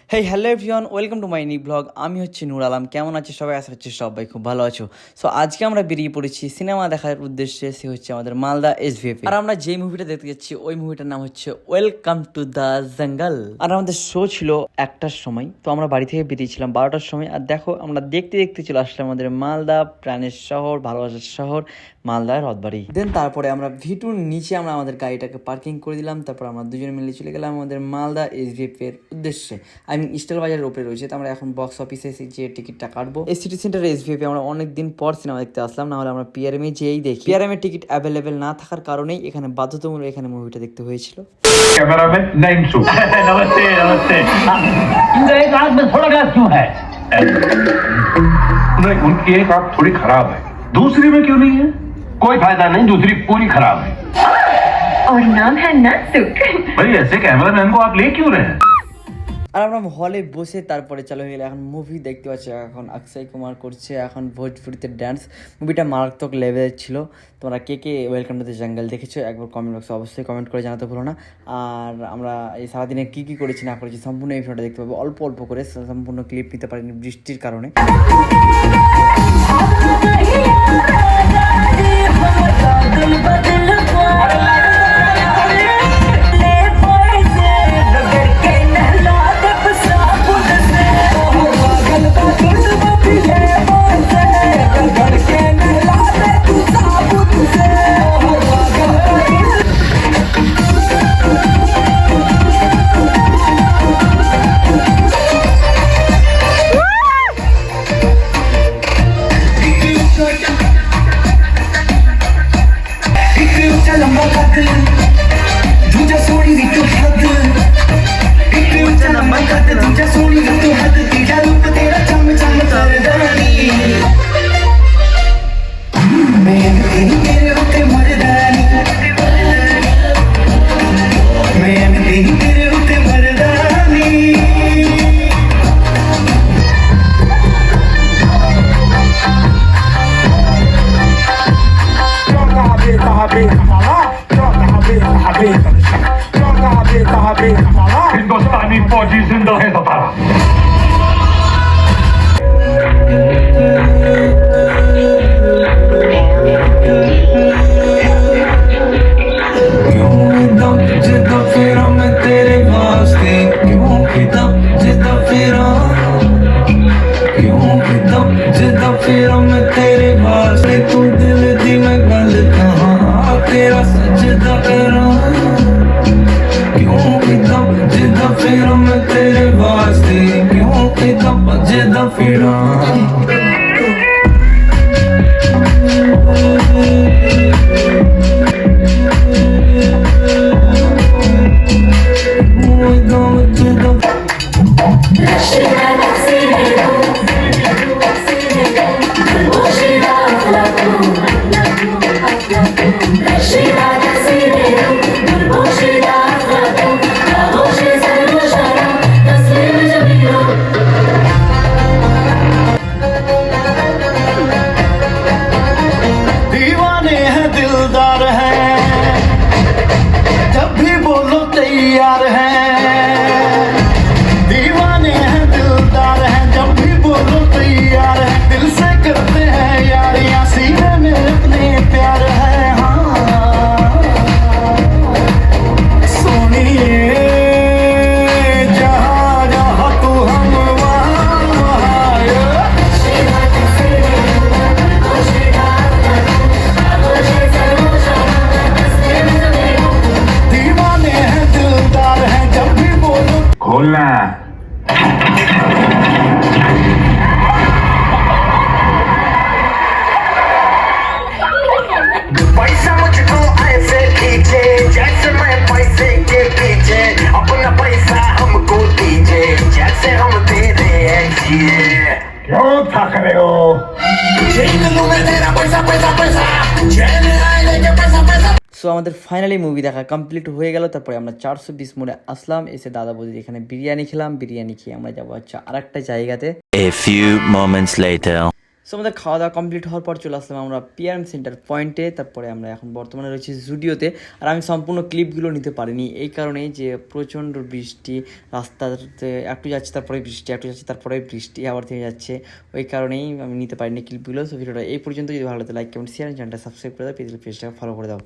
Hey hello everyone, welcome to my new blog. আমি হচ্ছি নূর আলম। কেমন আছে সবাই? আশা করছি সবাই খুব ভালো আছো। সো আজকে আমরা বেরিয়ে পড়েছি সিনেমা দেখার উদ্দেশ্যে। সে হচ্ছে আমাদের মালদা এসভিএফ। আর আমরা যেই মুভিটা দেখতে যাচ্ছি ওই মুভিটার নাম হচ্ছে ওয়েলকাম টু দ্য জঙ্গল। আর আমাদের শো ছিল 1টার সময়, তো আমরা বাড়ি থেকে বেরিয়েছিলাম 12টার সময়। আর দেখো আমরা দেখতে দেখতে চলে আসলাম আমাদের মালদা, প্রাণের শহর, ভালোবাসার শহর, মালদার রথবাড়ি। দেন তারপরে আমরা ভিটুর নিচে আমরা আমাদের গাড়িটাকে পার্কিং করে দিলাম। তারপর আমরা দুজনে মিলে চলে গেলাম আমাদের মালদা এসভিএফ এর উদ্দেশ্যে। স্টাইল বাজারের উপরে রয়েছে। তো আমরা এখন বক্স অফিসে যে টিকিটটা কাটবো। এই সিটি সেন্টার এসভিএফ আমরা অনেকদিন পর সিনেমা দেখতে আসলাম, না হলে আমরা পিআরএমে যেই দেখি। পিআরএমের টিকিট অ্যাভেলেবেল না থাকার কারণেই এখানে বাধ্যতামূলক এখানে মুভিটা দেখতে হয়েছিল। कैमरामैन नाइन शू नमस्ते नमस्ते। एक आंख में थोड़ा गैस क्यों है? नहीं, उनकी एक आंख थोड़ी खराब है, दूसरी में क्यों नहीं है? कोई फायदा नहीं, दूसरी पूरी खराब है। और नाम है नासुक। भाई ऐसे कैमरामैन को आप ले क्यों रहे हैं? আর আমরা হলে বসে তারপরে চালু হয়ে গেলে এখন মুভি দেখতে পাচ্ছি। এখন অক্ষয় কুমার করছে এখন ভোজপুরিতে ড্যান্স। মুভিটা মারাত্মক লেভেলের ছিল। তোমরা কে কে ওয়েলকাম টু দ্য জঙ্গল দেখেছো একবার কমেন্ট বক্সে অবশ্যই কমেন্ট করে জানাতে ভুলো না। আর আমরা এই সারাদিনে কী কী করেছি না করেছি সম্পূর্ণ এই ভিডিওটা দেখতে পাবো। অল্প অল্প করে সম্পূর্ণ ক্লিপ নিতে পারিনি বৃষ্টির কারণে। हिंदुस्तानी फौजी जिंदा है सता। खोलना पैसा मुझको ऐसे खींचे जैसे मैं पैसे के पीछे, अपना पैसा हमको दीजिए जैसे हम तेरे हैं जिए। क्यों थक रहे हो? जेल में तेरा पैसा पैसा पैसा, जेल आए लेके पैसा पैसा। সো আমাদের ফাইনালি মুভি দেখা কমপ্লিট হয়ে গেল। তারপরে আমরা 420 মোড়ে আসলাম, এসে দাদা বৌদির এখানে বিরিয়ানি খেলাম। বিরিয়ানি খেয়ে আমরা যাবো হচ্ছে আর একটা জায়গাতে। A few moments later. So আমাদের খাওয়া দাওয়া কমপ্লিট হওয়ার পর চলে আসলাম আমরা পিআরএম সেন্টার পয়েন্টে। তারপরে আমরা এখন বর্তমানে রয়েছি জুডিওতে। আর আমি সম্পূর্ণ ক্লিপগুলো নিতে পারিনি এই কারণেই যে প্রচণ্ড বৃষ্টি, রাস্তাতে একটু যাচ্ছে তারপরে বৃষ্টি, একটু যাচ্ছে তারপরে বৃষ্টি আবার থেমে যাচ্ছে, ওই কারণেই আমি নিতে পারিনি ক্লিপগুলো। সো ভিডিওটা এই পর্যন্ত, যদি ভালো লাগে লাইক কমেন্ট শেয়ার, চ্যানেলটা সাবস্ক্রাইব করে দাও, পেজটাকে ফলো করে দাও।